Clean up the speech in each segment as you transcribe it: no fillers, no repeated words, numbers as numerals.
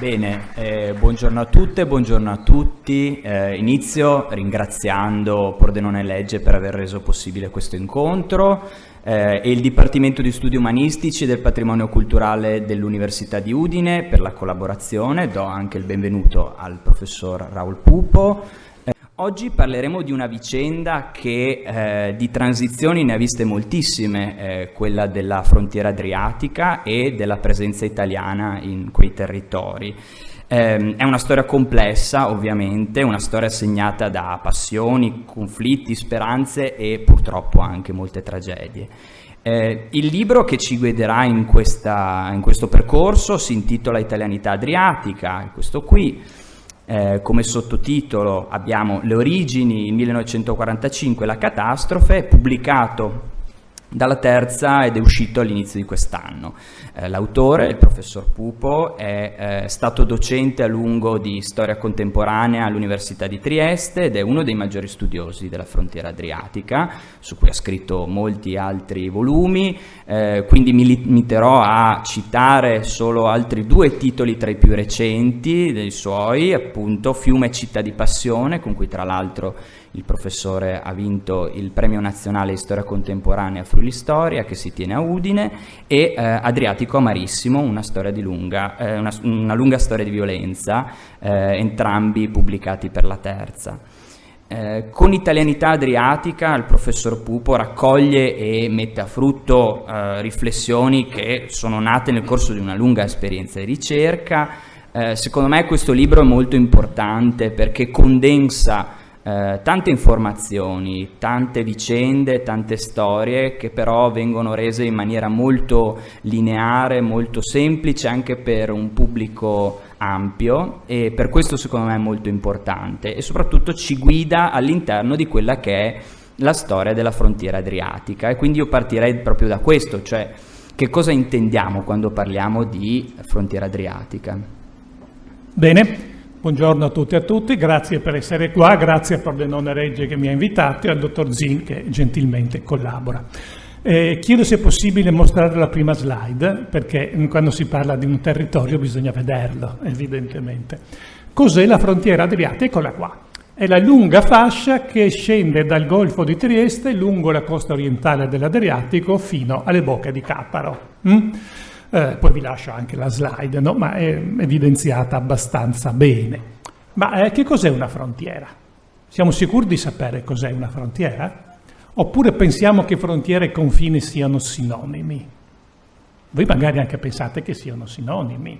Bene, buongiorno a tutte, buongiorno a tutti. Inizio ringraziando Pordenone Legge per aver reso possibile questo incontro e il Dipartimento di Studi Umanistici e del Patrimonio Culturale dell'Università di Udine per la collaborazione. Do anche il benvenuto al professor Raul Pupo. Oggi parleremo di una vicenda che di transizioni ne ha viste moltissime, quella della frontiera adriatica e della presenza italiana in quei territori. È una storia complessa, ovviamente, una storia segnata da passioni, conflitti, speranze e purtroppo anche molte tragedie. Il libro che ci guiderà in questo percorso si intitola Italianità adriatica, questo qui. Come sottotitolo abbiamo Le origini, il 1945, la catastrofe, pubblicato dalla Terza ed è uscito all'inizio di quest'anno. L'autore, il professor Pupo, è stato docente a lungo di storia contemporanea all'Università di Trieste ed è uno dei maggiori studiosi della frontiera adriatica, su cui ha scritto molti altri volumi, quindi mi limiterò a citare solo altri due titoli tra i più recenti dei suoi, appunto Fiume e città di passione, con cui tra l'altro il professore ha vinto il Premio Nazionale di Storia Contemporanea Friuli Storia, che si tiene a Udine, e Adriatico Amarissimo, una lunga storia di violenza, entrambi pubblicati per la Terza. Con Italianità adriatica il professor Pupo raccoglie e mette a frutto riflessioni che sono nate nel corso di una lunga esperienza di ricerca. Secondo me questo libro è molto importante perché condensa tante informazioni, tante vicende, tante storie che però vengono rese in maniera molto lineare, molto semplice anche per un pubblico ampio, e per questo secondo me è molto importante e soprattutto ci guida all'interno di quella che è la storia della frontiera adriatica. E quindi io partirei proprio da questo, cioè che cosa intendiamo quando parliamo di frontiera adriatica. Bene. Buongiorno a tutti e a tutti, grazie per essere qua, grazie a Pordenone Legge che mi ha invitato e al dottor Zin che gentilmente collabora. Chiedo se è possibile mostrare la prima slide, perché quando si parla di un territorio bisogna vederlo, evidentemente. Cos'è la frontiera adriatica? Eccola qua. È la lunga fascia che scende dal Golfo di Trieste lungo la costa orientale dell'Adriatico fino alle bocche di Capparo. Poi vi lascio anche la slide, no? Ma è evidenziata abbastanza bene. Ma che cos'è una frontiera? Siamo sicuri di sapere cos'è una frontiera? Oppure pensiamo che frontiere e confine siano sinonimi? Voi magari anche pensate che siano sinonimi.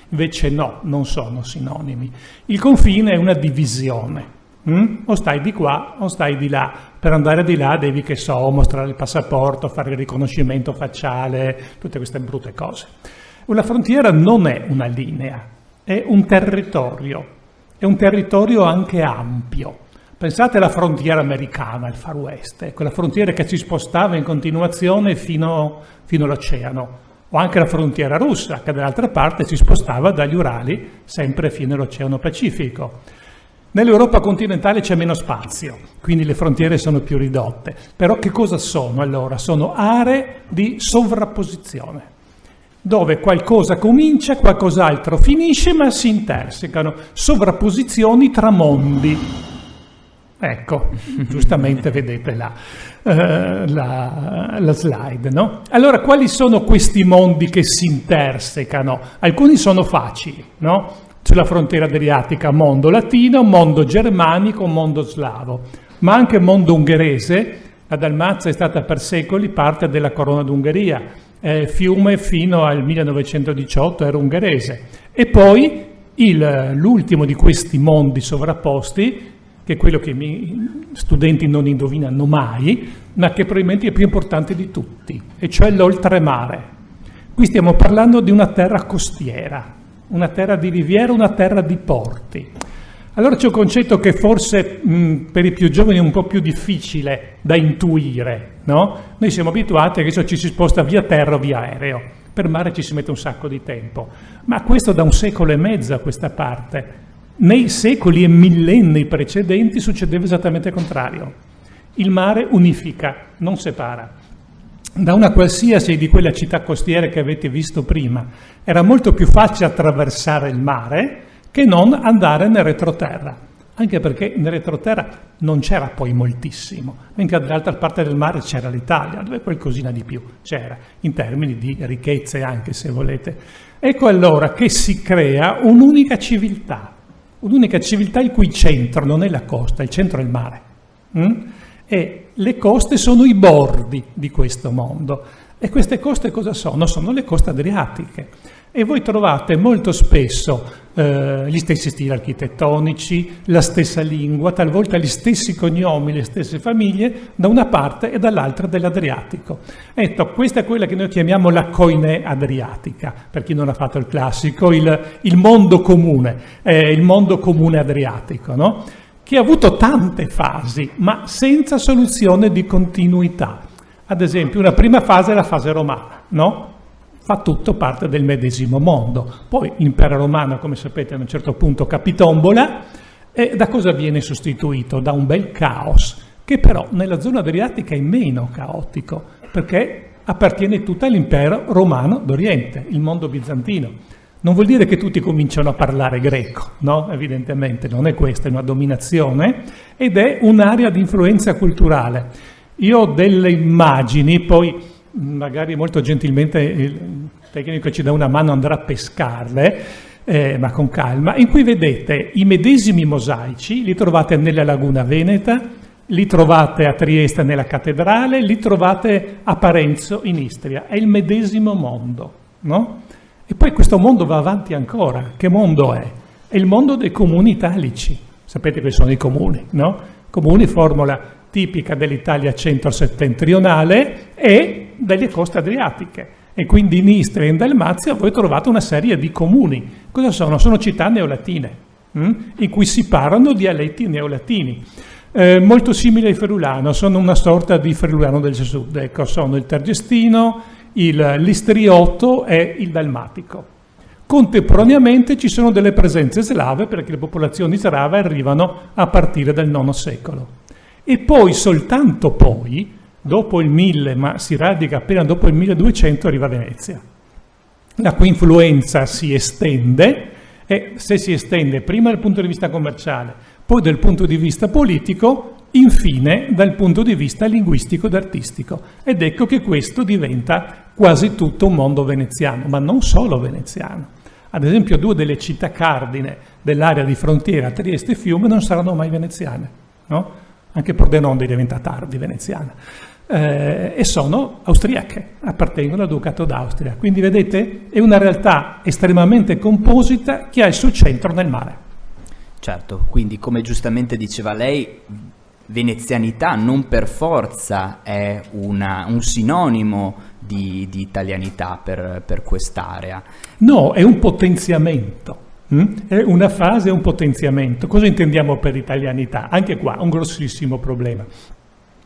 Invece no, non sono sinonimi. Il confine è una divisione. O stai di qua o stai di là. Per andare di là devi, che so, mostrare il passaporto, fare il riconoscimento facciale, tutte queste brutte cose. Una frontiera non è una linea, è un territorio anche ampio. Pensate alla frontiera americana, il Far West, quella frontiera che si spostava in continuazione fino all'oceano, o anche la frontiera russa, che dall'altra parte si spostava dagli Urali sempre fino all'Oceano Pacifico. Nell'Europa continentale c'è meno spazio, quindi le frontiere sono più ridotte. Però che cosa sono allora? Sono aree di sovrapposizione, dove qualcosa comincia, qualcos'altro finisce, ma si intersecano. Sovrapposizioni tra mondi. Ecco, giustamente vedete la slide, no? Allora, quali sono questi mondi che si intersecano? Alcuni sono facili, no? Sulla frontiera adriatica, mondo latino, mondo germanico, mondo slavo, ma anche mondo ungherese. La Dalmazia è stata per secoli parte della corona d'Ungheria, Fiume fino al 1918 era ungherese. E poi l'ultimo di questi mondi sovrapposti, che è quello che i miei studenti non indovinano mai, ma che probabilmente è più importante di tutti, e cioè l'oltremare. Qui stiamo parlando di una terra costiera, una terra di riviera, una terra di porti. Allora c'è un concetto che forse per i più giovani è un po' più difficile da intuire, no? Noi siamo abituati a che ci si sposta via terra o via aereo, per mare ci si mette un sacco di tempo, ma questo da 1 secolo e mezzo a questa parte. Nei secoli e millenni precedenti succedeva esattamente il contrario. Il mare unifica, non separa. da una qualsiasi di quelle città costiere che avete visto prima, era molto più facile attraversare il mare che non andare nel retroterra, anche perché nel retroterra non c'era poi moltissimo, mentre dall'altra parte del mare c'era l'Italia, dove qualcosina di più c'era, in termini di ricchezze anche, se volete. Ecco allora che si crea un'unica civiltà il cui centro non è la costa, il centro è il mare. E le coste sono i bordi di questo mondo. E queste coste cosa sono? Sono le coste adriatiche. E voi trovate molto spesso gli stessi stili architettonici, la stessa lingua, talvolta gli stessi cognomi, le stesse famiglie, da una parte e dall'altra dell'Adriatico. Ecco, questa è quella che noi chiamiamo la koiné adriatica, per chi non ha fatto il classico, il mondo comune adriatico, no? Che ha avuto tante fasi, ma senza soluzione di continuità. Ad esempio, una prima fase è la fase romana, no? Fa tutto parte del medesimo mondo. Poi l'impero romano, come sapete, a un certo punto capitombola, e da cosa viene sostituito? Da un bel caos, che però nella zona adriatica è meno caotico, perché appartiene tutta all'impero romano d'Oriente, il mondo bizantino. Non vuol dire che tutti cominciano a parlare greco, no? Evidentemente non è questa, è una dominazione ed è un'area di influenza culturale. Io ho delle immagini, poi magari molto gentilmente il tecnico ci dà una mano, andrà a pescarle, ma con calma, in cui vedete i medesimi mosaici, li trovate nella Laguna Veneta, li trovate a Trieste nella cattedrale, li trovate a Parenzo in Istria, è il medesimo mondo, no? E poi questo mondo va avanti ancora. Che mondo è? È il mondo dei comuni italici. Sapete che sono i comuni, no? Comuni, formula tipica dell'Italia centro-settentrionale e delle coste adriatiche. E quindi in Istria e in Dalmazia voi trovate una serie di comuni. Cosa sono? Sono città neolatine, in cui si parlano dialetti neolatini. Molto simili al friulano, sono una sorta di friulano del Sud. Ecco, sono il tergestino, l'istriotto e il dalmatico. Contemporaneamente ci sono delle presenze slave, perché le popolazioni slave arrivano a partire dal IX secolo. E poi, soltanto poi, dopo il 1000, ma si radica appena dopo il 1200, arriva Venezia. La cui influenza si estende, e se si estende prima dal punto di vista commerciale, poi dal punto di vista politico, infine dal punto di vista linguistico ed artistico. Ed ecco che questo diventa quasi tutto un mondo veneziano, ma non solo veneziano. Ad esempio, due delle città cardine dell'area di frontiera, Trieste e Fiume, non saranno mai veneziane, no? Anche Pordenone diventa tardi veneziana, e sono austriache, appartengono al Ducato d'Austria. Quindi vedete, è una realtà estremamente composita che ha il suo centro nel mare. Certo, quindi come giustamente diceva lei, venezianità non per forza è un sinonimo di italianità per quest'area. No, è un potenziamento. È una fase, è un potenziamento. Cosa intendiamo per italianità? Anche qua un grossissimo problema.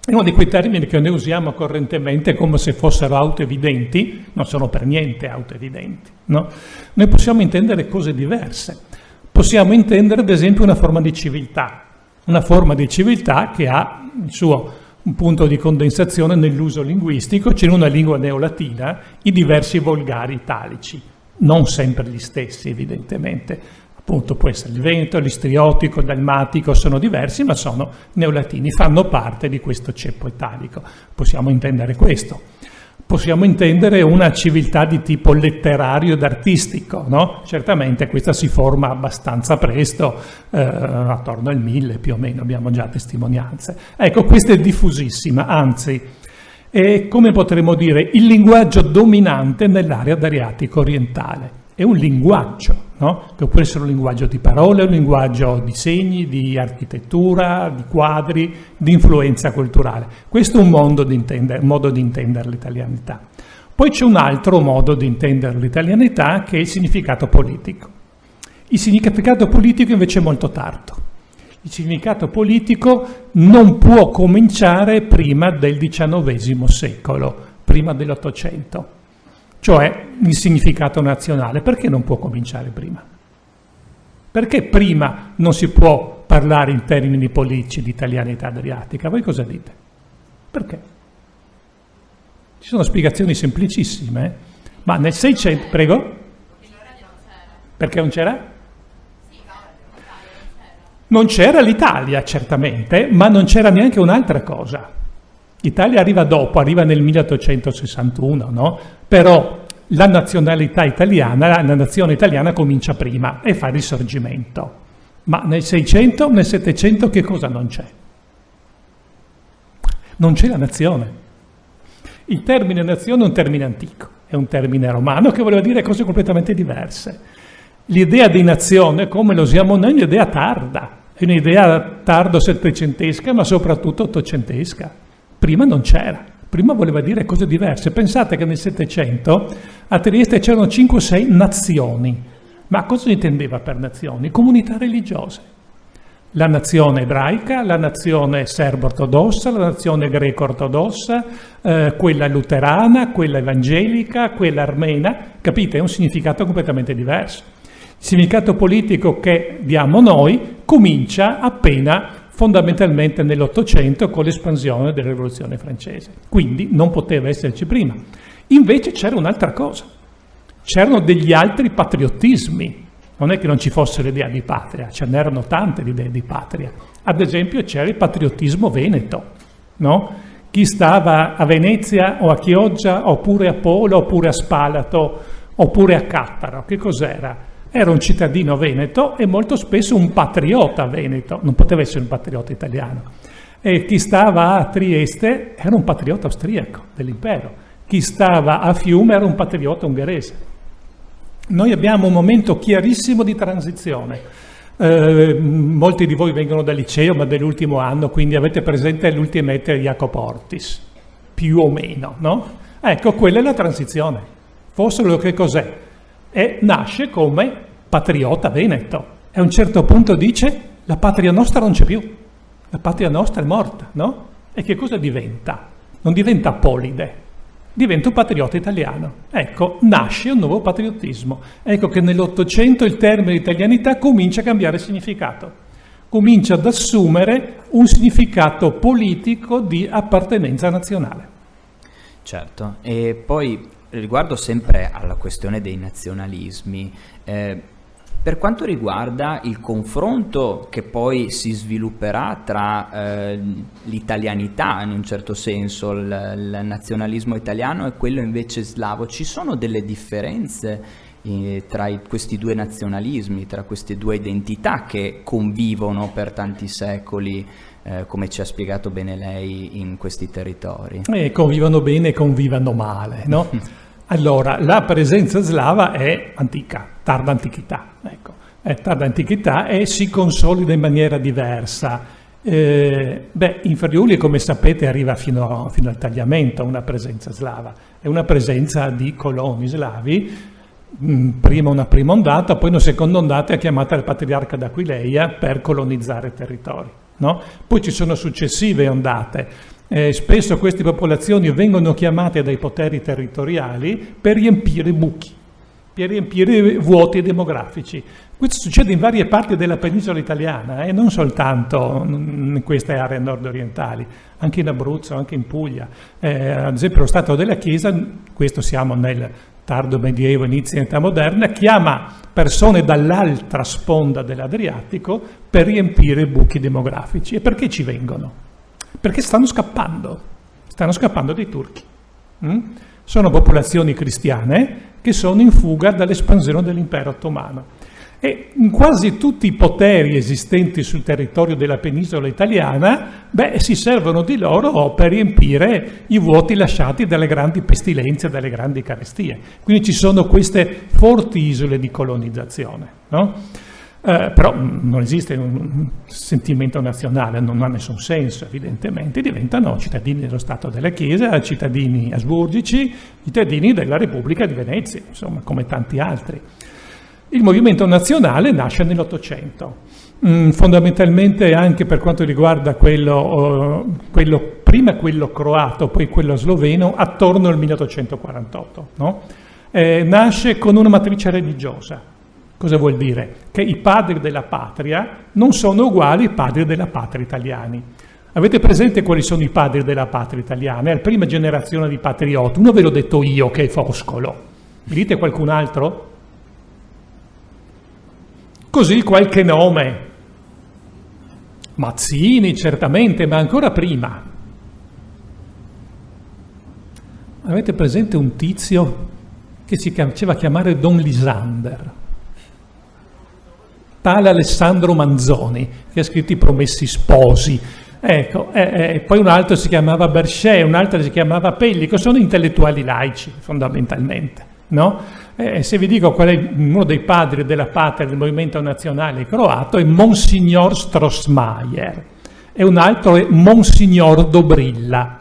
È uno di quei termini che noi usiamo correntemente come se fossero autoevidenti, non sono per niente autoevidenti, no? Noi possiamo intendere cose diverse. Possiamo intendere, ad esempio, una forma di civiltà che ha il suo un punto di condensazione nell'uso linguistico, c'è in una lingua neolatina i diversi volgari italici. Non sempre gli stessi, evidentemente. Appunto può essere il veneto, l'istriotico, il dalmatico, sono diversi, ma sono neolatini, fanno parte di questo ceppo italico. Possiamo intendere questo. Possiamo intendere una civiltà di tipo letterario ed artistico, no? Certamente questa si forma abbastanza presto, attorno al 1000 più o meno, abbiamo già testimonianze. Ecco, questa è diffusissima, anzi, è, come potremmo dire, il linguaggio dominante nell'area adriatico orientale. È un linguaggio, no? Che può essere un linguaggio di parole, un linguaggio di segni, di architettura, di quadri, di influenza culturale. Questo è un modo di intendere l'italianità. Poi c'è un altro modo di intendere l'italianità che è il significato politico. Il significato politico invece è molto tardo. Il significato politico non può cominciare prima del XIX secolo, prima dell'Ottocento. Cioè il significato nazionale. Perché non può cominciare prima? Perché prima non si può parlare in termini politici di italianità adriatica? Voi cosa dite? Perché? Ci sono spiegazioni semplicissime, ma nel 600, prego? Perché non c'era? Non c'era l'Italia, certamente, ma non c'era neanche un'altra cosa. L'Italia arriva dopo, arriva nel 1861, no? Però la nazionalità italiana, la nazione italiana comincia prima e fa il risorgimento. Ma nel 600, nel 700 che cosa non c'è? Non c'è la nazione. Il termine nazione è un termine antico, è un termine romano che voleva dire cose completamente diverse. L'idea di nazione, come lo usiamo noi, è un'idea tarda, è un'idea tardo-settecentesca, ma soprattutto ottocentesca. Prima non c'era, prima voleva dire cose diverse. Pensate che nel Settecento a Trieste c'erano 5 o 6 nazioni. Ma cosa si intendeva per nazioni? Comunità religiose. La nazione ebraica, la nazione serbo-ortodossa, la nazione greco-ortodossa, quella luterana, quella evangelica, quella armena. Capite? È un significato completamente diverso. Il significato politico che diamo noi comincia appena fondamentalmente nell'Ottocento con l'espansione della Rivoluzione francese. Quindi non poteva esserci prima. Invece c'era un'altra cosa. C'erano degli altri patriottismi. Non è che non ci fosse l'idea di patria, ce n'erano tante di idee di patria. Ad esempio c'era il patriottismo veneto, no? Chi stava a Venezia o a Chioggia, oppure a Pola, oppure a Spalato, oppure a Cattaro, che cos'era? Era un cittadino veneto e molto spesso un patriota veneto, non poteva essere un patriota italiano. E chi stava a Trieste era un patriota austriaco dell'impero, chi stava a Fiume era un patriota ungherese. Noi abbiamo un momento chiarissimo di transizione. Molti di voi vengono dal liceo, ma dell'ultimo anno, quindi avete presente l'ultimate di Jacopo Ortis, più o meno, no? Ecco, quella è la transizione. Fossero che cos'è? E nasce come patriota veneto. E a un certo punto dice, la patria nostra non c'è più, la patria nostra è morta, no? E che cosa diventa? Non diventa Polide, diventa un patriota italiano. Ecco, nasce un nuovo patriottismo. Ecco che nell'Ottocento il termine italianità comincia a cambiare significato. Comincia ad assumere un significato politico di appartenenza nazionale. Certo, e poi riguardo sempre alla questione dei nazionalismi, per quanto riguarda il confronto che poi si svilupperà tra l'italianità, in un certo senso, il nazionalismo italiano e quello invece slavo, ci sono delle differenze tra questi due nazionalismi, tra queste due identità che convivono per tanti secoli, come ci ha spiegato bene lei, in questi territori? Convivono bene e convivono male, no? Allora, la presenza slava è antica, tarda antichità, ecco, è tarda antichità e si consolida in maniera diversa. In Friuli, come sapete, arriva fino al tagliamento una presenza slava, è una presenza di coloni slavi, prima una prima ondata, poi una seconda ondata chiamata il patriarca d'Aquileia per colonizzare territori, no? Poi ci sono successive ondate. Spesso queste popolazioni vengono chiamate dai poteri territoriali per riempire buchi, per riempire vuoti demografici. Questo succede in varie parti della penisola italiana, non soltanto in queste aree nord-orientali, anche in Abruzzo, anche in Puglia. Ad esempio lo Stato della Chiesa, questo siamo nel tardo Medioevo, inizio dell'età moderna, chiama persone dall'altra sponda dell'Adriatico per riempire buchi demografici. E perché ci vengono? Perché stanno scappando dai turchi. Sono popolazioni cristiane che sono in fuga dall'espansione dell'impero ottomano. E in quasi tutti i poteri esistenti sul territorio della penisola italiana, si servono di loro per riempire i vuoti lasciati dalle grandi pestilenze, dalle grandi carestie. Quindi ci sono queste forti isole di colonizzazione, no? Però non esiste un sentimento nazionale, non ha nessun senso, evidentemente. Diventano cittadini dello Stato della Chiesa, cittadini asburgici, cittadini della Repubblica di Venezia, insomma, come tanti altri. Il movimento nazionale nasce nell'Ottocento, fondamentalmente anche per quanto riguarda prima quello croato, poi quello sloveno, attorno al 1848, no? Nasce con una matrice religiosa. Cosa vuol dire? Che i padri della patria non sono uguali ai padri della patria italiani. Avete presente quali sono i padri della patria italiana? È la prima generazione di patrioti. Uno ve l'ho detto io, che è Foscolo. Mi dite qualcun altro? Così qualche nome. Mazzini, certamente, ma ancora prima. Avete presente un tizio che si faceva chiamare Don Lisander? Tale Alessandro Manzoni, che ha scritto I Promessi Sposi. Ecco, poi un altro si chiamava Berchet, un altro si chiamava Pellico, sono intellettuali laici fondamentalmente, no? Se vi dico qual è uno dei padri della patria del movimento nazionale croato è Monsignor Strossmayer e un altro è Monsignor Dobrilla.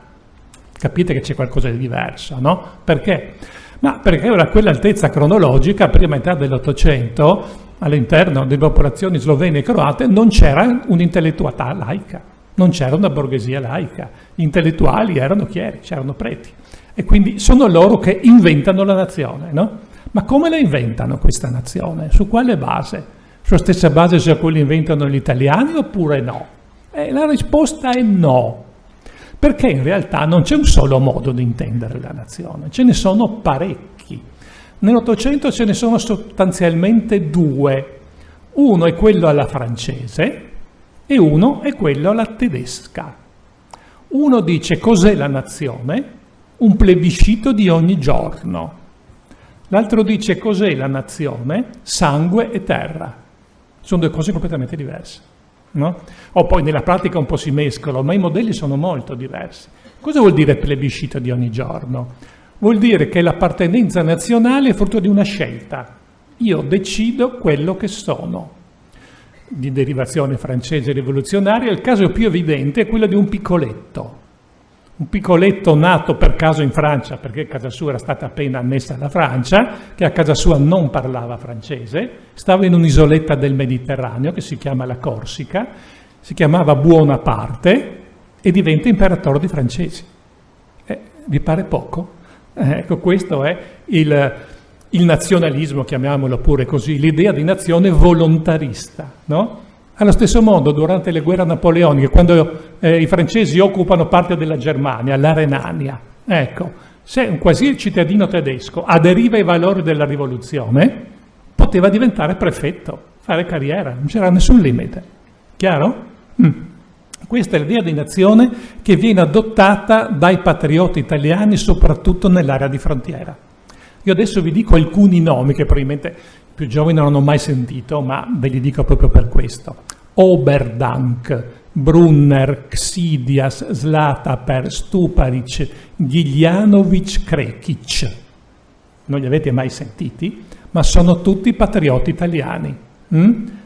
Capite che c'è qualcosa di diverso, no? Perché? Ma perché a quell'altezza cronologica, prima metà dell'Ottocento, all'interno delle popolazioni slovene e croate non c'era un'intellettualità laica, non c'era una borghesia laica, gli intellettuali erano chieri, c'erano preti e quindi sono loro che inventano la nazione, no? Ma come la inventano questa nazione? Su quale base? Sulla stessa base su cui la inventano gli italiani oppure no? La risposta è no, perché in realtà non c'è un solo modo di intendere la nazione, ce ne sono parecchi. Nell'Ottocento ce ne sono sostanzialmente due, uno è quello alla francese e uno è quello alla tedesca. Uno dice cos'è la nazione? Un plebiscito di ogni giorno. L'altro dice cos'è la nazione? Sangue e terra. Sono due cose completamente diverse, no? O poi nella pratica un po' si mescolano, ma i modelli sono molto diversi. Cosa vuol dire plebiscito di ogni giorno? Vuol dire che l'appartenenza nazionale è frutto di una scelta. Io decido quello che sono. Di derivazione francese rivoluzionaria, il caso più evidente è quello di un piccoletto. Un piccoletto nato per caso in Francia, perché casa sua era stata appena annessa alla Francia, che a casa sua non parlava francese, stava in un'isoletta del Mediterraneo che si chiama la Corsica, si chiamava Buonaparte e diventa imperatore dei francesi. Vi pare poco? Ecco, questo è il nazionalismo, chiamiamolo pure così, l'idea di nazione volontarista, no? Allo stesso modo, durante le guerre napoleoniche, quando i francesi occupano parte della Germania, la Renania, ecco, se un quasi cittadino tedesco aderiva ai valori della rivoluzione, poteva diventare prefetto, fare carriera, non c'era nessun limite. Chiaro? Questa è l'idea di nazione che viene adottata dai patrioti italiani, soprattutto nell'area di frontiera. Io adesso vi dico alcuni nomi che probabilmente i più giovani non hanno mai sentito, ma ve li dico proprio per questo. Oberdank, Brunner, Ksidias, Zlataper, Stuparic, Giljanovic, Krekic. Non li avete mai sentiti, ma sono tutti patrioti italiani.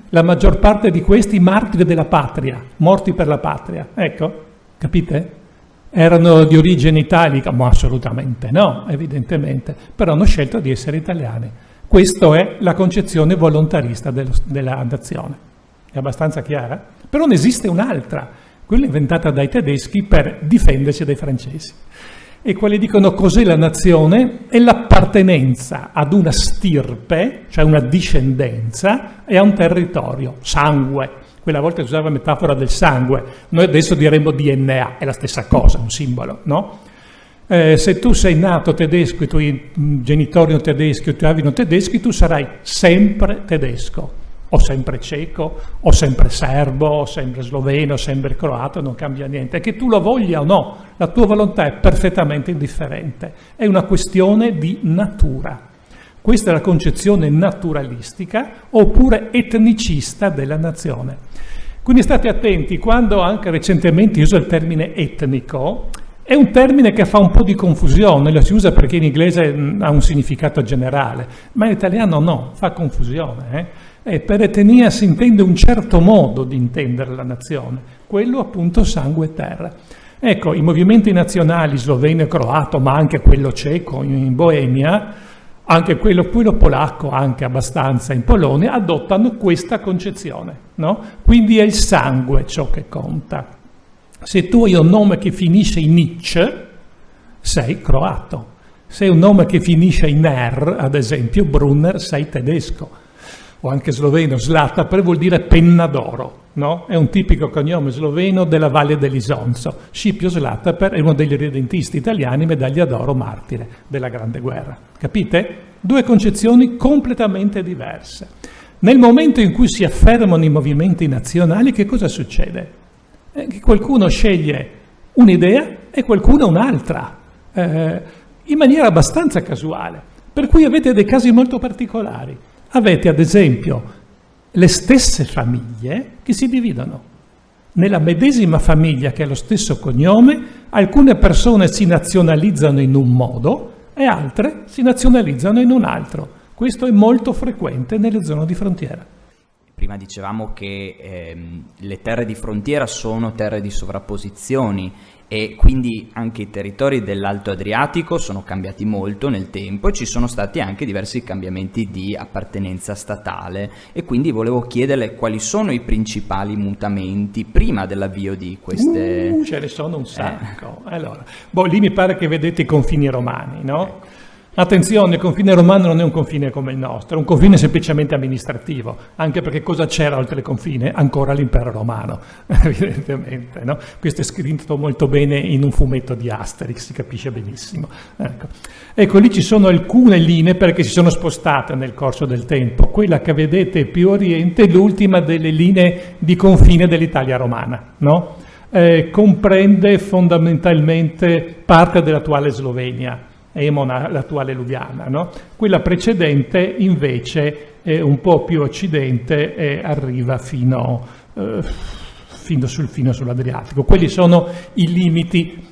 La maggior parte di questi martiri della patria, morti per la patria. Ecco, capite? Erano di origine italica? Ma assolutamente no, evidentemente, però hanno scelto di essere italiani. Questa è la concezione volontarista della nazione. È abbastanza chiara? Però ne esiste un'altra, quella inventata dai tedeschi per difendersi dai francesi. E quelli dicono cos'è la nazione? È l'appartenenza ad una stirpe, cioè una discendenza, e a un territorio, sangue. Quella volta si usava la metafora del sangue, noi adesso diremmo DNA, è la stessa cosa, un simbolo, no? Se tu sei nato tedesco, i tuoi genitori non tedeschi, i tuoi avi non tedeschi, tu sarai sempre tedesco, o sempre ceco, o sempre serbo, o sempre sloveno, o sempre croato, non cambia niente. Che tu lo voglia o no, la tua volontà è perfettamente indifferente, è una questione di natura. Questa è la concezione naturalistica oppure etnicista della nazione. Quindi state attenti, quando anche recentemente uso il termine etnico, è un termine che fa un po' di confusione, lo si usa perché in inglese ha un significato generale, ma in italiano no, fa confusione. Per etnia si intende un certo modo di intendere la nazione, quello appunto sangue e terra. Ecco, i movimenti nazionali sloveno e croato, ma anche quello ceco in Boemia, anche quello polacco, anche abbastanza in Polonia, adottano questa concezione, no? Quindi è il sangue ciò che conta. Se tu hai un nome che finisce in "ic", sei croato. Se hai un nome che finisce in "er", ad esempio Brunner, sei tedesco. o anche sloveno, Zlataper vuol dire penna d'oro, no? È un tipico cognome sloveno della Valle dell'Isonzo. Scipio Zlataper è uno degli redentisti italiani, medaglia d'oro martire della Grande Guerra. Capite? Due concezioni completamente diverse. Nel momento in cui si affermano i movimenti nazionali, che cosa succede? Che qualcuno sceglie un'idea e qualcuno un'altra, in maniera abbastanza casuale. Per cui avete dei casi molto particolari. Avete ad esempio le stesse famiglie che si dividono. Nella medesima famiglia che ha lo stesso cognome, alcune persone si nazionalizzano in un modo e altre si nazionalizzano in un altro. Questo è molto frequente nelle zone di frontiera. Prima dicevamo che le terre di frontiera sono terre di sovrapposizioni e quindi anche i territori dell'Alto Adriatico sono cambiati molto nel tempo e ci sono stati anche diversi cambiamenti di appartenenza statale e quindi volevo chiederle quali sono i principali mutamenti prima dell'avvio di queste... Ce ne sono un sacco. Allora, lì mi pare che vedete i confini romani, no? Ecco. Attenzione, il confine romano non è un confine come il nostro, è un confine semplicemente amministrativo, anche perché cosa c'era oltre il confine? Ancora l'impero romano, evidentemente, no? Questo è scritto molto bene in un fumetto di Asterix, si capisce benissimo. Ecco, lì ci sono alcune linee perché si sono spostate nel corso del tempo. Quella che vedete più a oriente è l'ultima delle linee di confine dell'Italia romana, no? Comprende fondamentalmente parte dell'attuale Slovenia, Emona, l'attuale Lubiana, no? Quella precedente invece è un po' più a occidente e arriva fino sull'Adriatico. Quelli sono i limiti,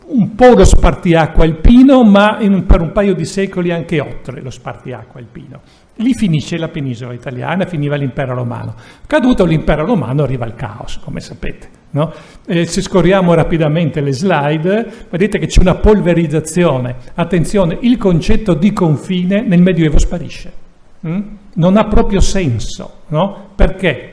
un po' lo spartiacque alpino, ma per un paio di secoli anche oltre lo spartiacque alpino. Lì finisce la penisola italiana, finiva l'impero romano. Caduto l'impero romano arriva il caos, come sapete, no? Se scorriamo rapidamente le slide, vedete che c'è una polverizzazione. Attenzione, il concetto di confine nel Medioevo sparisce. Non ha proprio senso, no? Perché?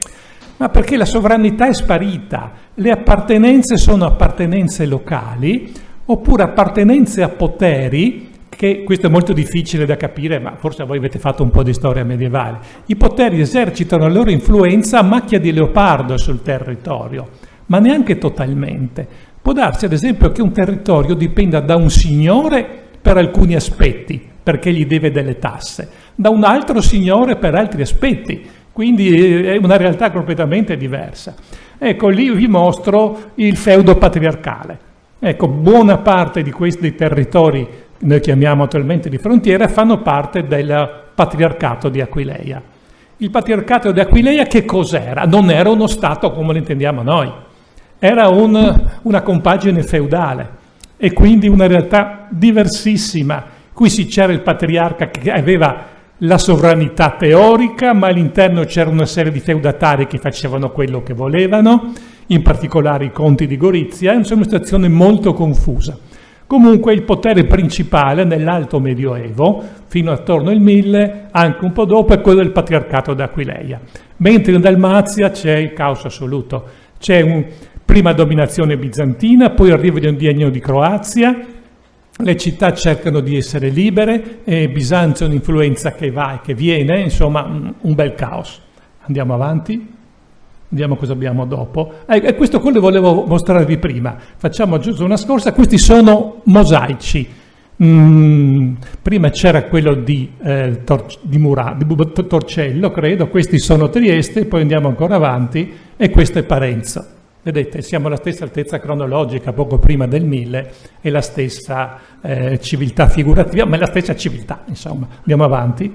Ma perché la sovranità è sparita, le appartenenze sono appartenenze locali, oppure appartenenze a poteri, che questo è molto difficile da capire, ma forse voi avete fatto un po' di storia medievale. I poteri esercitano la loro influenza a macchia di leopardo sul territorio, ma neanche totalmente. Può darsi ad esempio che un territorio dipenda da un signore per alcuni aspetti, perché gli deve delle tasse, da un altro signore per altri aspetti, quindi è una realtà completamente diversa. Ecco, lì vi mostro il feudo patriarcale. Ecco, buona parte di questi territori, noi chiamiamo attualmente di frontiera, fanno parte del patriarcato di Aquileia. Il patriarcato di Aquileia che cos'era? Non era uno stato come lo intendiamo noi, era una compagine feudale e quindi una realtà diversissima. Qui c'era il patriarca che aveva la sovranità teorica, ma all'interno c'era una serie di feudatari che facevano quello che volevano, in particolare i conti di Gorizia, è una situazione molto confusa. Comunque il potere principale nell'Alto Medioevo, fino attorno al 1000, anche un po' dopo, è quello del patriarcato d'Aquileia. Mentre in Dalmazia c'è il caos assoluto. C'è prima dominazione bizantina, poi arriva il Decennio di Croazia, le città cercano di essere libere, e Bisanzio è un'influenza che va e che viene, insomma un bel caos. Andiamo avanti. Vediamo cosa abbiamo dopo. E questo quello volevo mostrarvi prima. Facciamo giusto una scorsa. Questi sono mosaici. Prima c'era quello di Torcello, credo. Questi sono Trieste, poi andiamo ancora avanti. E questo è Parenzo. Vedete, siamo alla stessa altezza cronologica, poco prima del 1000, e la stessa civiltà figurativa, ma è la stessa civiltà, insomma. Andiamo avanti.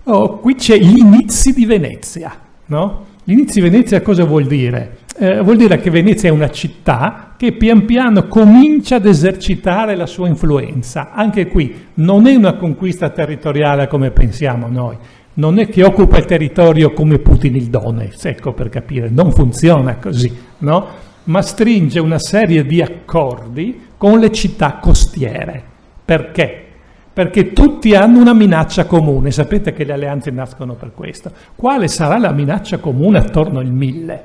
Qui c'è gli inizi di Venezia, no? Gli inizi di Venezia cosa vuol dire? Vuol dire che Venezia è una città che pian piano comincia ad esercitare la sua influenza. Anche qui non è una conquista territoriale come pensiamo noi, non è che occupa il territorio come Putin il Donetsk, ecco, per capire, non funziona così, no? Ma stringe una serie di accordi con le città costiere. Perché? Perché tutti hanno una minaccia comune, sapete che le alleanze nascono per questo. Quale sarà la minaccia comune attorno al 1000?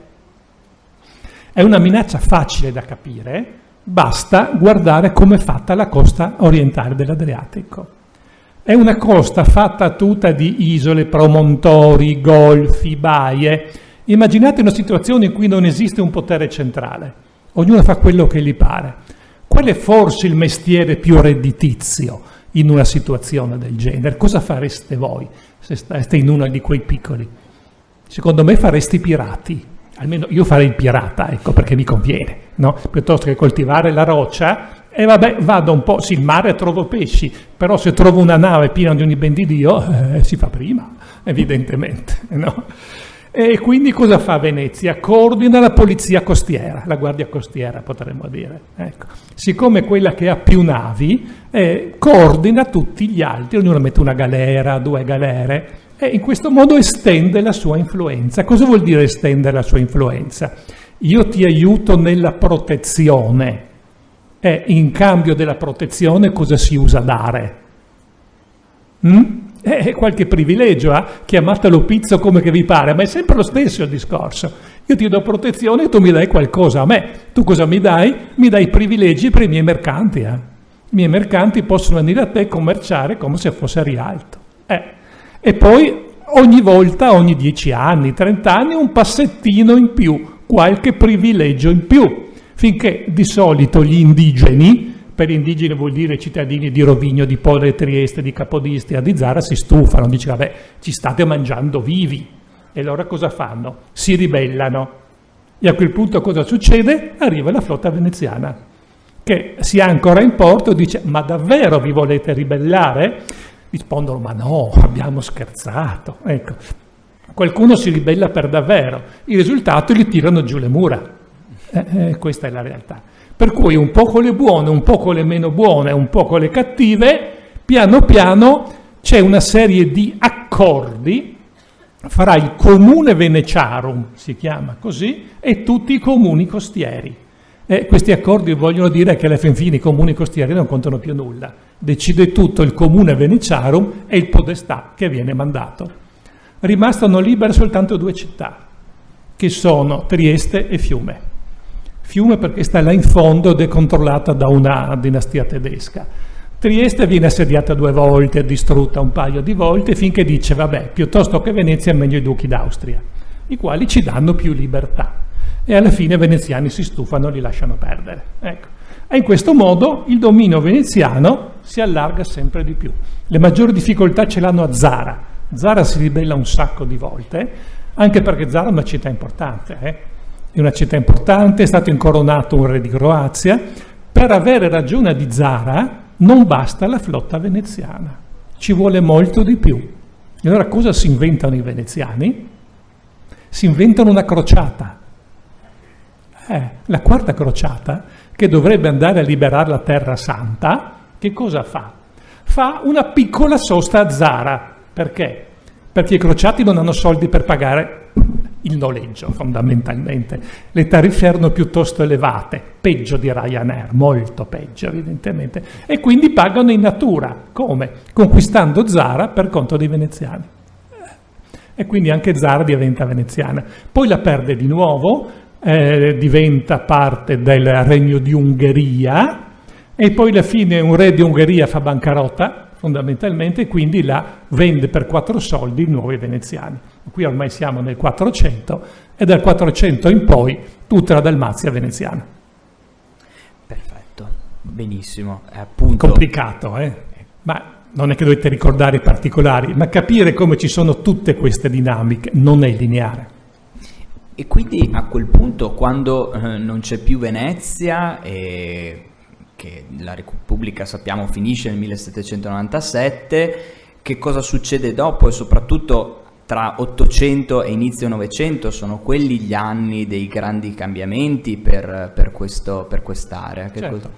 È una minaccia facile da capire, basta guardare come è fatta la costa orientale dell'Adriatico. È una costa fatta tutta di isole, promontori, golfi, baie. Immaginate una situazione in cui non esiste un potere centrale, ognuno fa quello che gli pare. Qual è forse il mestiere più redditizio in una situazione del genere? Cosa fareste voi se state in uno di quei piccoli? Secondo me faresti pirati, almeno io farei il pirata, ecco, perché mi conviene, no? Piuttosto che coltivare la roccia. E vabbè, vado un po', sì, il mare trovo pesci, però se trovo una nave piena di ogni ben di Dio, si fa prima, evidentemente, no? E quindi cosa fa Venezia? Coordina la polizia costiera, la guardia costiera potremmo dire. Ecco. Siccome è quella che ha più navi, coordina tutti gli altri, ognuno mette una galera, 2 galere, e in questo modo estende la sua influenza. Cosa vuol dire estendere la sua influenza? Io ti aiuto nella protezione. E in cambio della protezione cosa si usa dare? Qualche privilegio, chiamatelo pizzo come che vi pare, ma è sempre lo stesso il discorso. Io ti do protezione e tu mi dai qualcosa a me. Tu cosa mi dai? Mi dai privilegi per i miei mercanti. I miei mercanti possono venire a te e commerciare come se fosse Rialto. E poi ogni volta, ogni 10 anni, 30 anni, un passettino in più, qualche privilegio in più. Finché di solito gli indigeni, per indigeni vuol dire cittadini di Rovigno, di Polle, Trieste, di Capodistria, di Zara, si stufano, dice vabbè, ci state mangiando vivi. E allora cosa fanno? Si ribellano. E a quel punto cosa succede? Arriva la flotta veneziana, che si ancora in porto e dice ma davvero vi volete ribellare? Rispondono ma no, abbiamo scherzato. Ecco, qualcuno si ribella per davvero, il risultato gli tirano giù le mura. Questa è la realtà. Per cui un po' con le buone, un po' con le meno buone, un po' con le cattive, piano piano c'è una serie di accordi fra il comune Veneciarum, si chiama così, e tutti i comuni costieri. Questi accordi vogliono dire che alla fin fine i comuni costieri non contano più nulla. Decide tutto il comune Veneciarum e il podestà che viene mandato. Rimastono libere soltanto 2 città, che sono Trieste e Fiume. Fiume perché sta là in fondo ed è controllata da una dinastia tedesca. Trieste viene assediata 2 volte, distrutta un paio di volte, finché dice vabbè, piuttosto che Venezia è meglio i duchi d'Austria, i quali ci danno più libertà. E alla fine i veneziani si stufano e li lasciano perdere. Ecco. E in questo modo il dominio veneziano si allarga sempre di più. Le maggiori difficoltà ce l'hanno a Zara. Zara si ribella un sacco di volte, anche perché Zara è una città importante, È una città importante, è stato incoronato un re di Croazia. Per avere ragione di Zara non basta la flotta veneziana, ci vuole molto di più. E allora cosa si inventano i veneziani? Si inventano una crociata. La 4ª crociata, che dovrebbe andare a liberare la Terra Santa, che cosa fa? Fa una piccola sosta a Zara. Perché? Perché i crociati non hanno soldi per pagare il noleggio, fondamentalmente. Le tariffe erano piuttosto elevate, peggio di Ryanair, molto peggio evidentemente, e quindi pagano in natura. Come? Conquistando Zara per conto dei veneziani. E quindi anche Zara diventa veneziana. Poi la perde di nuovo, diventa parte del Regno di Ungheria, e poi alla fine un re di Ungheria fa bancarotta, fondamentalmente, e quindi la vende per 4 soldi i nuovi veneziani. Qui ormai siamo nel 400 e dal 400 in poi tutta la Dalmazia veneziana. Perfetto, benissimo. Appunto... Complicato, ma non è che dovete ricordare i particolari, ma capire come ci sono tutte queste dinamiche non è lineare. E quindi a quel punto, quando non c'è più Venezia e che la Repubblica sappiamo finisce nel 1797, che cosa succede dopo? E soprattutto tra 800 e inizio 900 sono quelli gli anni dei grandi cambiamenti per quest'area. Certo.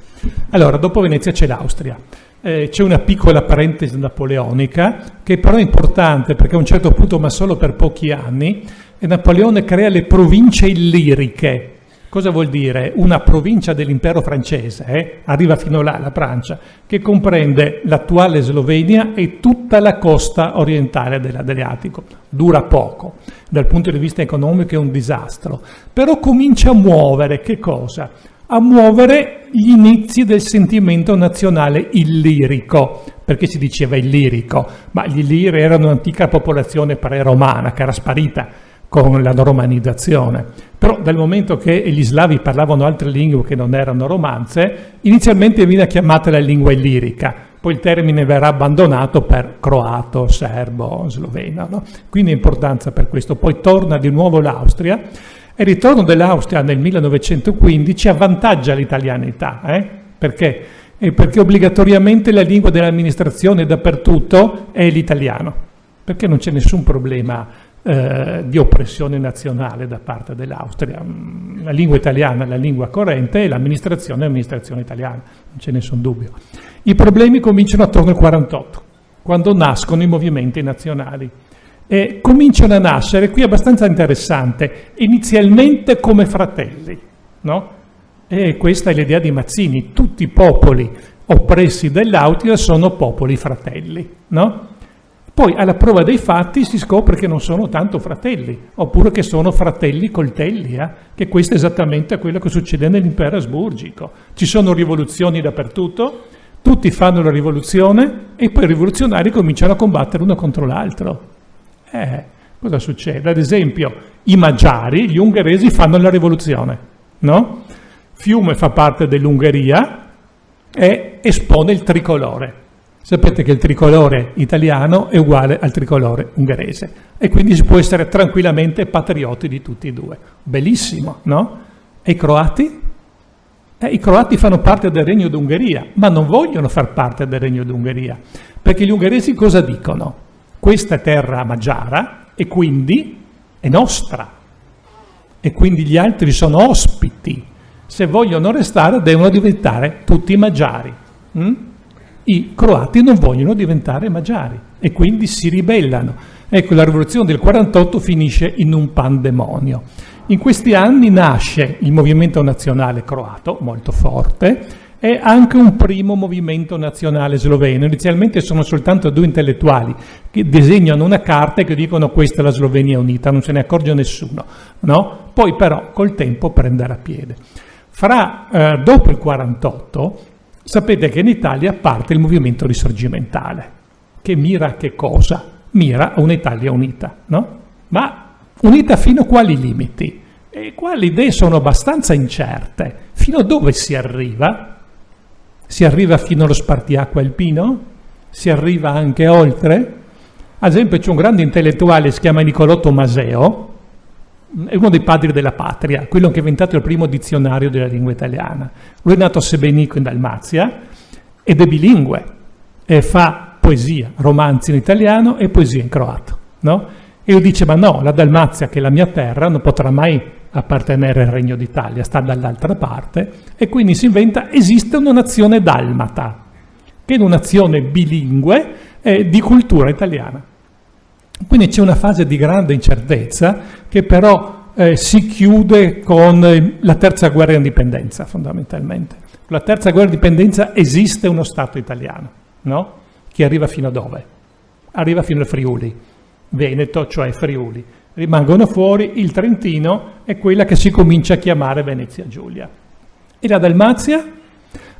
Allora, dopo Venezia c'è l'Austria. C'è una piccola parentesi napoleonica che però è importante perché a un certo punto, ma solo per pochi anni, Napoleone crea le province illiriche. Cosa vuol dire? Una provincia dell'impero francese, arriva fino là, la Francia, che comprende l'attuale Slovenia e tutta la costa orientale dell'Adriatico. Dura poco, dal punto di vista economico è un disastro, però comincia a muovere che cosa? A muovere gli inizi del sentimento nazionale illirico. perché si diceva illirico, ma gli illiri erano un'antica popolazione pre-romana che era sparita con la romanizzazione. Però dal momento che gli slavi parlavano altre lingue che non erano romanze, inizialmente viene chiamata la lingua illirica, poi il termine verrà abbandonato per croato, serbo, sloveno, no? Quindi importanza per questo. Poi torna di nuovo l'Austria, e il ritorno dell'Austria nel 1915 avvantaggia l'italianità. Perché? Perché obbligatoriamente la lingua dell'amministrazione dappertutto è l'italiano, perché non c'è nessun problema di oppressione nazionale da parte dell'Austria. La lingua italiana è la lingua corrente e l'amministrazione è l'amministrazione italiana, non c'è nessun dubbio. I problemi cominciano attorno al 48, quando nascono i movimenti nazionali. E cominciano a nascere, qui è abbastanza interessante, inizialmente come fratelli, no? E questa è l'idea di Mazzini: tutti i popoli oppressi dell'Austria sono popoli fratelli, no? Poi alla prova dei fatti si scopre che non sono tanto fratelli, oppure che sono fratelli coltelli, che questo è esattamente quello che succede nell'impero asburgico. Ci sono rivoluzioni dappertutto, tutti fanno la rivoluzione e poi i rivoluzionari cominciano a combattere uno contro l'altro. Cosa succede? Ad esempio, i magiari, gli ungheresi fanno la rivoluzione, no? Fiume fa parte dell'Ungheria e espone il tricolore. Sapete che il tricolore italiano è uguale al tricolore ungherese e quindi si può essere tranquillamente patrioti di tutti e due. Bellissimo, no? E i croati? I croati fanno parte del Regno d'Ungheria, ma non vogliono far parte del Regno d'Ungheria, perché gli ungheresi cosa dicono? Questa è terra magiara e quindi è nostra, e quindi gli altri sono ospiti. Se vogliono restare devono diventare tutti magiari. I croati non vogliono diventare magiari e quindi si ribellano. Ecco, la rivoluzione del 48 finisce in un pandemonio. In questi anni nasce il movimento nazionale croato, molto forte, e anche un primo movimento nazionale sloveno. Inizialmente sono soltanto due intellettuali che disegnano una carta e che dicono: questa è la Slovenia unita, non se ne accorge nessuno, no? Poi però col tempo prenderà piede. Dopo il 48 sapete che in Italia parte il movimento risorgimentale, che mira a che cosa? Mira a un'Italia unita, no? Ma unita fino a quali limiti? E qua le idee sono abbastanza incerte. Fino a dove si arriva? Si arriva fino allo spartiacque alpino? Si arriva anche oltre? Ad esempio c'è un grande intellettuale, si chiama Niccolò Tommaseo, è uno dei padri della patria, quello che ha inventato il primo dizionario della lingua italiana. Lui è nato a Sebenico in Dalmazia ed è bilingue e fa poesia, romanzi in italiano e poesia in croato, no? E lui dice: ma no, la Dalmazia, che è la mia terra, non potrà mai appartenere al Regno d'Italia, sta dall'altra parte, e quindi si inventa: esiste una nazione dalmata, che è una nazione bilingue di cultura italiana. Quindi c'è una fase di grande incertezza che però si chiude con la terza guerra d'indipendenza, fondamentalmente. Con la terza guerra d'indipendenza esiste uno Stato italiano, no? Che arriva fino a dove? Arriva fino al Friuli, Veneto, cioè Friuli. Rimangono fuori il Trentino e quella che si comincia a chiamare Venezia Giulia. E la Dalmazia?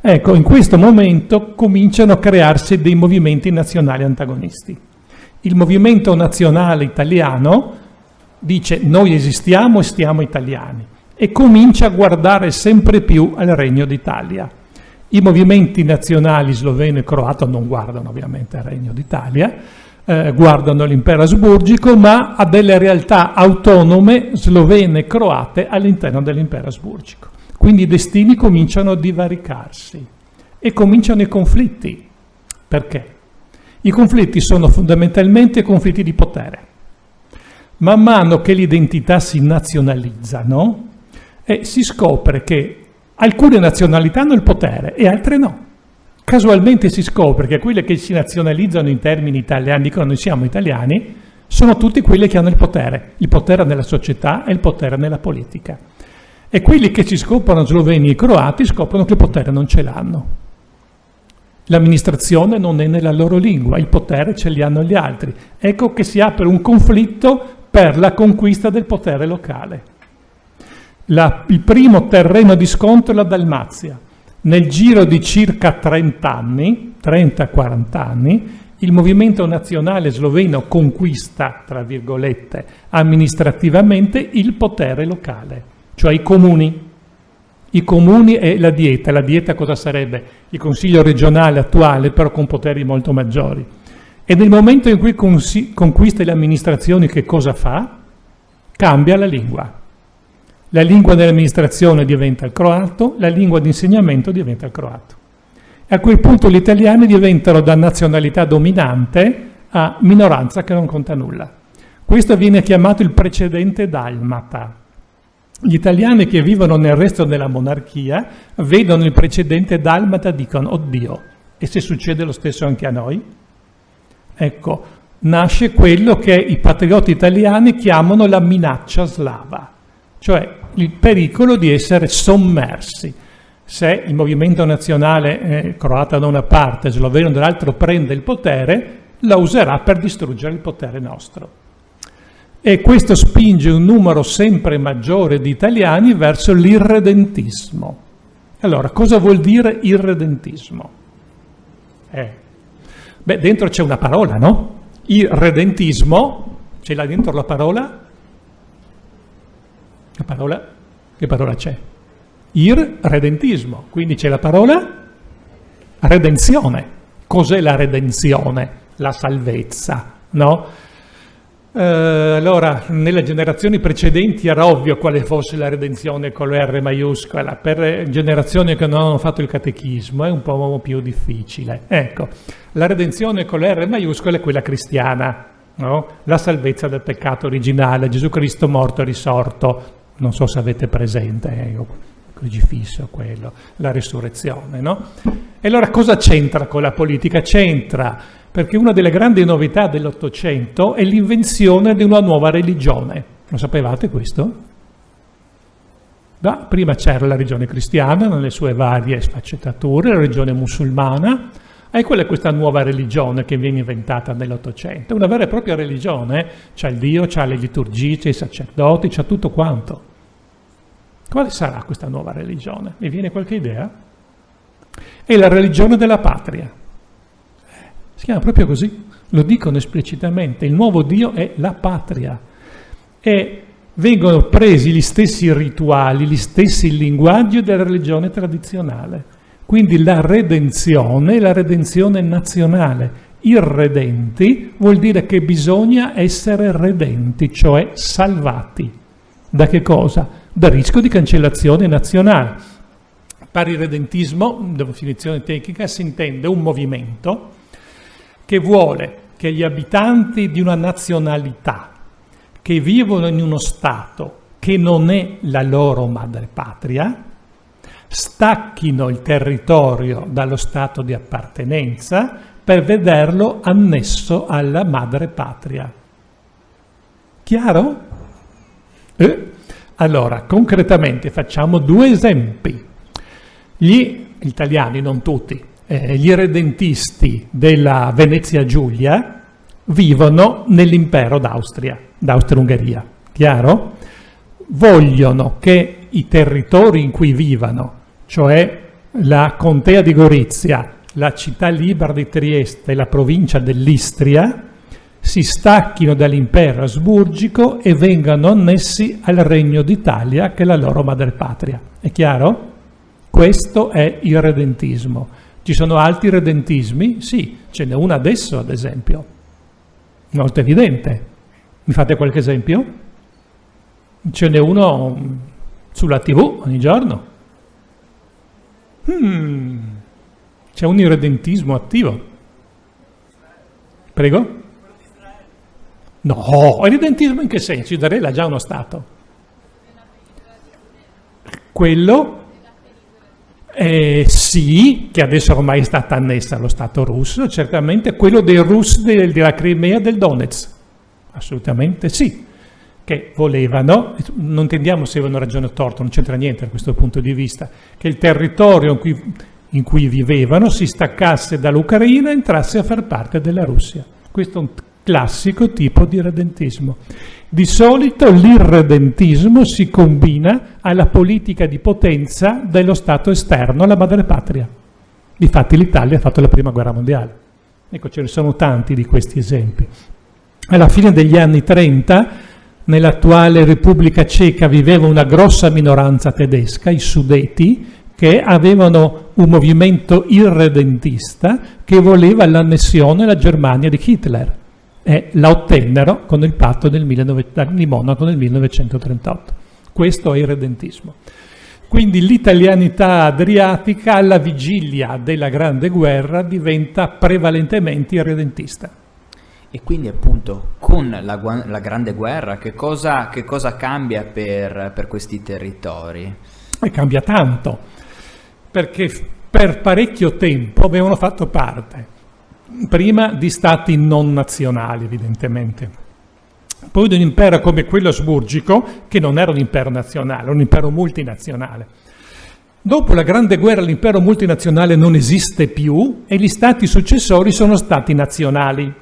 Ecco, in questo momento cominciano a crearsi dei movimenti nazionali antagonisti. Il movimento nazionale italiano dice: noi esistiamo e stiamo italiani, e comincia a guardare sempre più al Regno d'Italia. I movimenti nazionali sloveno e croato non guardano ovviamente al Regno d'Italia, guardano l'impero asburgico, ma a delle realtà autonome slovene e croate all'interno dell'impero asburgico. Quindi i destini cominciano a divaricarsi e cominciano i conflitti. Perché? I conflitti sono fondamentalmente conflitti di potere. Man mano che le identità si nazionalizzano, si scopre che alcune nazionalità hanno il potere e altre no. Casualmente si scopre che quelle che si nazionalizzano in termini italiani, dicono noi siamo italiani, sono tutte quelle che hanno il potere nella società e il potere nella politica. E quelli che si scoprono sloveni e croati scoprono che il potere non ce l'hanno. L'amministrazione non è nella loro lingua, il potere ce li hanno gli altri. Ecco che si apre un conflitto per la conquista del potere locale. Il primo terreno di scontro è la Dalmazia. Nel giro di circa 30 anni, 30-40 anni, il movimento nazionale sloveno conquista, tra virgolette, amministrativamente il potere locale, cioè i comuni. I comuni e la dieta. La dieta cosa sarebbe? Il consiglio regionale attuale, però con poteri molto maggiori. E nel momento in cui conquista le amministrazioni, che cosa fa? Cambia la lingua. La lingua dell'amministrazione diventa il croato, la lingua di insegnamento diventa il croato. E a quel punto gli italiani diventano da nazionalità dominante a minoranza che non conta nulla. Questo viene chiamato il precedente dalmata. Gli italiani che vivono nel resto della monarchia vedono il precedente dalmata e dicono oddio, e se succede lo stesso anche a noi? Ecco, nasce quello che i patrioti italiani chiamano la minaccia slava, cioè il pericolo di essere sommersi. Se il movimento nazionale croata da una parte, sloveno dall'altra prende il potere, la userà per distruggere il potere nostro. E questo spinge un numero sempre maggiore di italiani verso l'irredentismo. Allora, cosa vuol dire irredentismo? Dentro c'è una parola, no? Irredentismo, c'è là dentro la parola? La parola? Che parola c'è? Irredentismo, quindi c'è la parola redenzione. Cos'è la redenzione? La salvezza, no? Allora, nelle generazioni precedenti era ovvio quale fosse la redenzione con l'R maiuscola, per generazioni che non hanno fatto il catechismo è un po' più difficile. Ecco, la redenzione con l'R maiuscola è quella cristiana, no? La salvezza dal peccato originale, Gesù Cristo morto e risorto, non so se avete presente, il crocifisso, quello, la resurrezione, no? E allora cosa c'entra con la politica? C'entra perché una delle grandi novità dell'Ottocento è l'invenzione di una nuova religione. Lo sapevate questo? Prima c'era la religione cristiana nelle sue varie sfaccettature, la religione musulmana, e quella è questa nuova religione che viene inventata nell'Ottocento. È una vera e propria religione, c'ha il Dio, c'ha le liturgie, c'ha i sacerdoti, c'ha tutto quanto. Quale sarà questa nuova religione? Vi viene qualche idea? È la religione della patria. Si chiama proprio così, lo dicono esplicitamente, il nuovo Dio è la patria. E vengono presi gli stessi rituali, gli stessi linguaggi della religione tradizionale. Quindi la redenzione nazionale. Irredenti vuol dire che bisogna essere redenti, cioè salvati. Da che cosa? Dal rischio di cancellazione nazionale. Per il redentismo, definizione tecnica, si intende un movimento che vuole che gli abitanti di una nazionalità che vivono in uno Stato che non è la loro madrepatria stacchino il territorio dallo Stato di appartenenza per vederlo annesso alla madrepatria. Chiaro? Allora, concretamente facciamo due esempi. Gli italiani, non tutti, gli redentisti della Venezia Giulia vivono nell'impero d'Austria-Ungheria, chiaro? Vogliono che i territori in cui vivano, cioè la contea di Gorizia, la città libera di Trieste e la provincia dell'Istria, si stacchino dall'impero asburgico e vengano annessi al Regno d'Italia, che è la loro madrepatria. È chiaro? Questo è il redentismo. Ci sono altri redentismi? Sì, ce n'è uno adesso, ad esempio. Molto evidente. Mi fate qualche esempio? Ce n'è uno sulla TV ogni giorno. C'è un irredentismo attivo. Prego? No, irredentismo in che senso? Israele ha già uno Stato. Quello... sì, che adesso ormai è stata annessa allo Stato russo, certamente quello dei russi della Crimea e del Donetsk, assolutamente sì, che volevano, non intendiamo se avevano ragione o torto, non c'entra niente da questo punto di vista, che il territorio in cui vivevano si staccasse dall'Ucraina e entrasse a far parte della Russia. Questo è un classico tipo di irredentismo. Di solito l'irredentismo si combina alla politica di potenza dello Stato esterno alla madrepatria. Difatti l'Italia ha fatto la prima guerra mondiale. Ecco, ce ne sono tanti di questi esempi. Alla fine degli anni 30, nell'attuale Repubblica Ceca viveva una grossa minoranza tedesca, i Sudeti, che avevano un movimento irredentista che voleva l'annessione alla Germania di Hitler e la ottennero con il patto di Monaco nel 1938. Questo è irredentismo. Quindi l'italianità adriatica alla vigilia della Grande Guerra diventa prevalentemente irredentista. E quindi appunto con la Grande Guerra che cosa cambia per questi territori? E cambia tanto, perché per parecchio tempo avevano fatto parte prima di stati non nazionali, evidentemente, poi di un impero come quello asburgico, che non era un impero nazionale, era un impero multinazionale. Dopo la Grande Guerra l'impero multinazionale non esiste più e gli stati successori sono stati nazionali.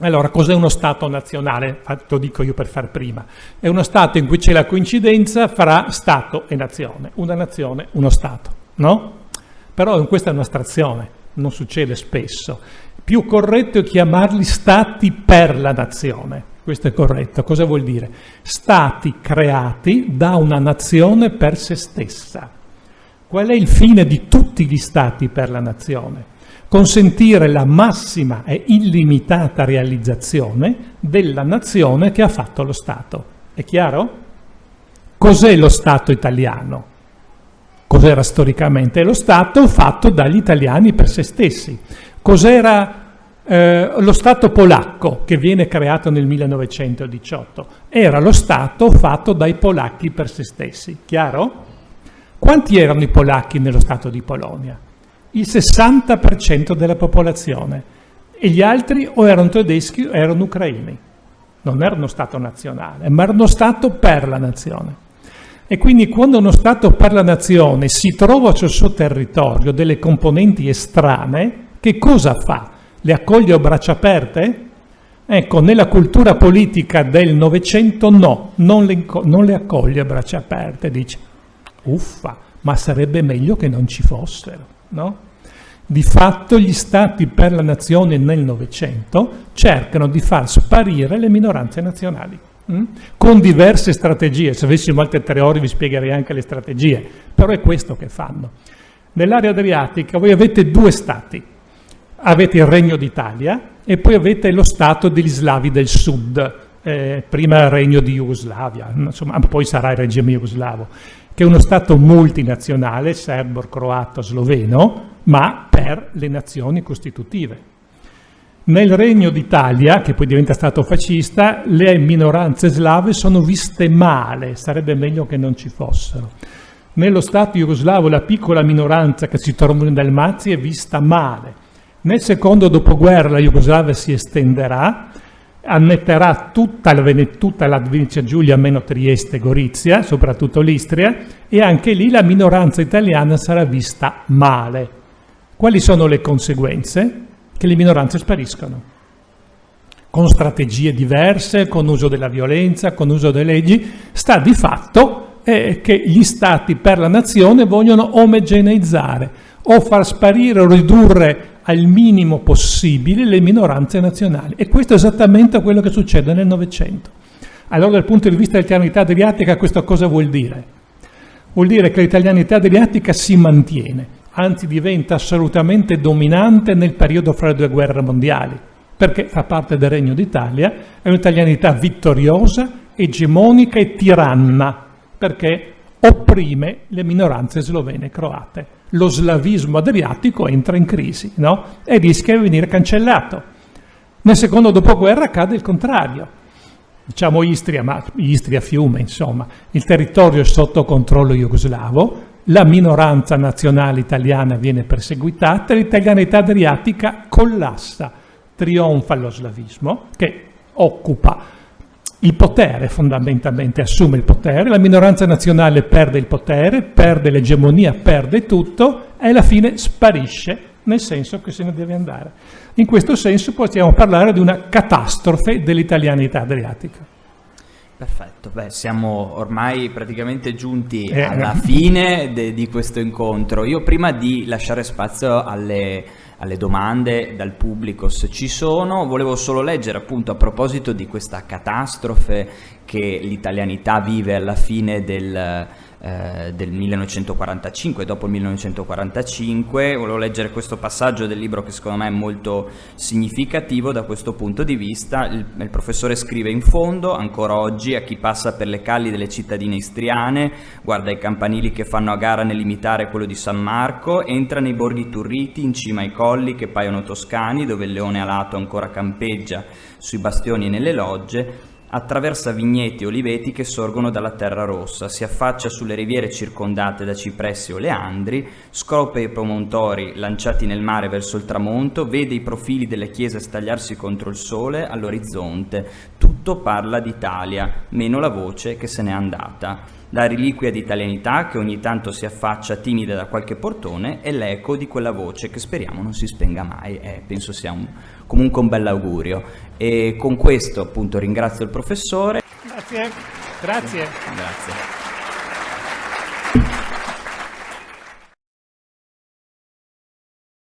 Allora, cos'è uno Stato nazionale? Lo dico io per far prima. È uno Stato in cui c'è la coincidenza fra Stato e nazione. Una nazione, uno Stato, no? Però questa è un'astrazione, non succede spesso. Più corretto è chiamarli Stati per la nazione. Questo è corretto. Cosa vuol dire? Stati creati da una nazione per se stessa. Qual è il fine di tutti gli Stati per la nazione? Consentire la massima e illimitata realizzazione della nazione che ha fatto lo Stato. È chiaro? Cos'è lo Stato italiano? Cos'era storicamente? Lo Stato fatto dagli italiani per se stessi. Cos'era lo Stato polacco che viene creato nel 1918? Era lo Stato fatto dai polacchi per se stessi. Chiaro? Quanti erano i polacchi nello Stato di Polonia? Il 60% della popolazione, e gli altri o erano tedeschi o erano ucraini. Non era uno Stato nazionale, ma era uno Stato per la nazione. E quindi quando uno Stato per la nazione si trova sul suo territorio delle componenti estranee, che cosa fa? Le accoglie a braccia aperte? Ecco, nella cultura politica del Novecento no, non le accoglie a braccia aperte, dice uffa, ma sarebbe meglio che non ci fossero. No? Di fatto gli stati per la nazione nel Novecento cercano di far sparire le minoranze nazionali con diverse strategie. Se avessimo altre 3 ore vi spiegherei anche le strategie, però è questo che fanno. Nell'area adriatica voi avete 2 stati, avete il Regno d'Italia e poi avete lo Stato degli Slavi del Sud, prima il Regno di Jugoslavia, insomma, poi sarà il regime jugoslavo, che è uno Stato multinazionale, serbo, croato, sloveno, ma per le nazioni costitutive. Nel Regno d'Italia, che poi diventa Stato fascista, le minoranze slave sono viste male, sarebbe meglio che non ci fossero. Nello Stato jugoslavo la piccola minoranza che si trova in Dalmazia è vista male. Nel secondo dopoguerra la Jugoslavia si estenderà, annetterà tutta la Venetia Giulia meno Trieste e Gorizia, soprattutto l'Istria, e anche lì la minoranza italiana sarà vista male. Quali sono le conseguenze? Che le minoranze spariscono, con strategie diverse, con uso della violenza, con uso delle leggi. Sta di fatto che gli stati per la nazione vogliono omogeneizzare o far sparire o ridurre al minimo possibile le minoranze nazionali. E questo è esattamente quello che succede nel Novecento. Allora, dal punto di vista dell'italianità adriatica, questo cosa vuol dire? Vuol dire che l'italianità adriatica si mantiene, anzi diventa assolutamente dominante nel periodo fra le 2 guerre mondiali, perché fa parte del Regno d'Italia, è un'italianità vittoriosa, egemonica e tiranna, perché opprime le minoranze slovene e croate. Lo slavismo adriatico entra in crisi, no? E rischia di venire cancellato. Nel secondo dopoguerra accade il contrario. Diciamo Istria, ma Istria Fiume, insomma, il territorio è sotto controllo jugoslavo, la minoranza nazionale italiana viene perseguitata, l'italianità adriatica collassa, trionfa lo slavismo che occupa il potere, fondamentalmente assume il potere, la minoranza nazionale perde il potere, perde l'egemonia, perde tutto e alla fine sparisce nel senso che se ne deve andare. In questo senso possiamo parlare di una catastrofe dell'italianità adriatica. Perfetto, beh, siamo ormai praticamente giunti alla fine di questo incontro. Io prima di lasciare spazio alle domande dal publico, se ci sono, volevo solo leggere appunto a proposito di questa catastrofe che l'italianità vive alla fine del 1945, dopo il 1945, volevo leggere questo passaggio del libro che secondo me è molto significativo da questo punto di vista. Il professore scrive: in fondo, ancora oggi, a chi passa per le calli delle cittadine istriane, guarda i campanili che fanno a gara nell'imitare quello di San Marco, entra nei borghi turriti in cima ai colli che paiono toscani, dove il leone alato ancora campeggia sui bastioni e nelle logge, attraversa vigneti e oliveti che sorgono dalla terra rossa, si affaccia sulle riviere circondate da cipressi e oleandri, scopre i promontori lanciati nel mare verso il tramonto, vede i profili delle chiese stagliarsi contro il sole all'orizzonte. Tutto parla d'Italia, meno la voce che se n'è andata. La reliquia di italianità che ogni tanto si affaccia timida da qualche portone è l'eco di quella voce che speriamo non si spenga mai. Penso sia comunque un bell'augurio. E con questo appunto ringrazio il professore. Grazie. Grazie.